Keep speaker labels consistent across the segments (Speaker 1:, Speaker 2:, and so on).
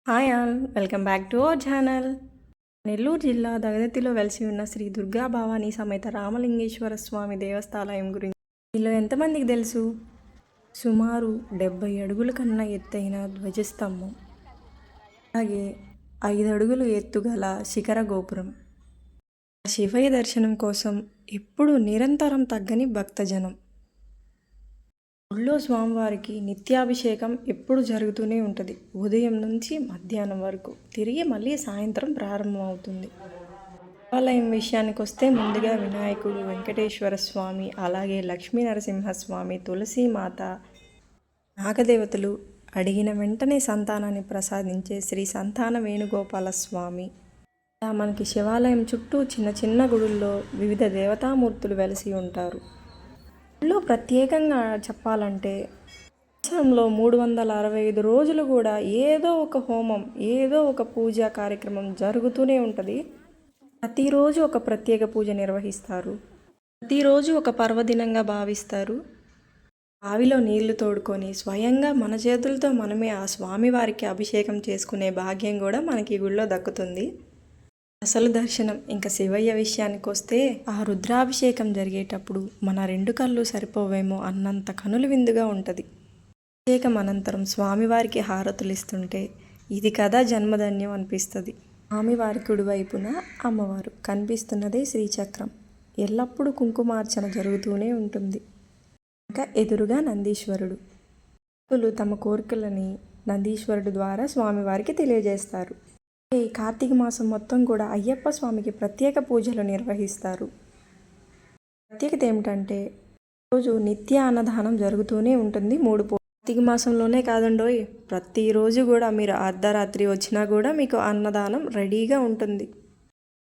Speaker 1: Hi all welcome back to our channel. Nellore జిల్లా దగదత్తిలో వెలిసి ఉన్న శ్రీ దుర్గా భవానీ సమేత రామలింగేశ్వర స్వామి దేవస్థానం గురించి మీలో ఎంతమందికి తెలుసు? సుమారు 70 అడుగుల కన్నా ఎత్తైన ధ్వజస్తంభం, అలాగే 5 అడుగులు ఎత్తుగల శిఖర గోపురం. శివయ్య దర్శనం కోసం ఎప్పుడూ నిరంతరం తగ్గని భక్తజనం. గుళ్ళో స్వామివారికి నిత్యాభిషేకం ఎప్పుడు జరుగుతూనే ఉంటుంది. ఉదయం నుంచి మధ్యాహ్నం వరకు, తిరిగి మళ్ళీ సాయంత్రం ప్రారంభమవుతుంది. దేవాలయం విషయానికి వస్తే ముందుగా వినాయకుడు, వెంకటేశ్వర స్వామి, అలాగే లక్ష్మీ నరసింహస్వామి, తులసీమాత, నాగదేవతలు, అడిగిన వెంటనే సంతానాన్ని ప్రసాదించే శ్రీ సంతాన వేణుగోపాల స్వామి. ఇలా మనకి శివాలయం చుట్టూ చిన్న చిన్న గుడుల్లో వివిధ దేవతామూర్తులు వెలిసి ఉంటారు. గుళ్ళో ప్రత్యేకంగా చెప్పాలంటే సంవత్సరంలో 365 రోజులు కూడా ఏదో ఒక హోమం, ఏదో ఒక పూజా కార్యక్రమం జరుగుతూనే ఉంటుంది. ప్రతిరోజు ఒక ప్రత్యేక పూజ నిర్వహిస్తారు. ప్రతిరోజు ఒక పర్వదినంగా భావిస్తారు. బావిలో నీళ్లు తోడుకొని స్వయంగా మన చేతులతో మనమే ఆ స్వామివారికి అభిషేకం చేసుకునే భాగ్యం కూడా మనకి గుళ్ళో దక్కుతుంది. అసలు దర్శనం ఇంకా శివయ్య విషయానికి వస్తే, ఆ రుద్రాభిషేకం జరిగేటప్పుడు మన 2 కళ్ళు సరిపోవేమో అన్నంత కనుల విందుగా ఉంటుంది. అభిషేకం అనంతరం స్వామివారికి హారతులు ఇస్తుంటే ఇది కదా జన్మధన్యం అనిపిస్తుంది. స్వామివారి కుడివైపున అమ్మవారు, కనిపిస్తున్నదే శ్రీచక్రం. ఎల్లప్పుడూ కుంకుమార్చన జరుగుతూనే ఉంటుంది. ఇంకా ఎదురుగా నందీశ్వరుడు. భక్తులు తమ కోరికలని నందీశ్వరుడు ద్వారా స్వామివారికి తెలియజేస్తారు. ఈ కార్తీక మాసం మొత్తం కూడా అయ్యప్ప స్వామికి ప్రత్యేక పూజలు నిర్వహిస్తారు. ప్రత్యేకత ఏమిటంటే, రోజు నిత్య అన్నదానం జరుగుతూనే ఉంటుంది. 3 కార్తీక మాసంలోనే కాదండోయ్, ప్రతిరోజు కూడా మీరు అర్ధరాత్రి వచ్చినా కూడా మీకు అన్నదానం రెడీగా ఉంటుంది.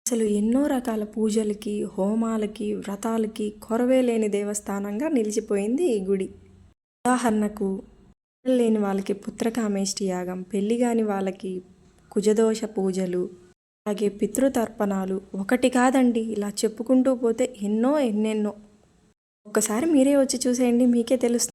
Speaker 1: అసలు ఎన్నో రకాల పూజలకి, హోమాలకి, వ్రతాలకి కొరవే లేని దేవస్థానంగా నిలిచిపోయింది ఈ గుడి. ఉదాహరణకు, లేని వాళ్ళకి పుత్రకామేష్టి యాగం, పెళ్లి కాని వాళ్ళకి కుజదోష పూజలు, అలాగే పితృతర్పణాలు, ఒకటి కాదండి, ఇలా చెప్పుకుంటూ పోతే ఎన్నెన్నో. ఒక్కసారి మీరే వచ్చి చూసేయండి, మీకే తెలుస్తుంది.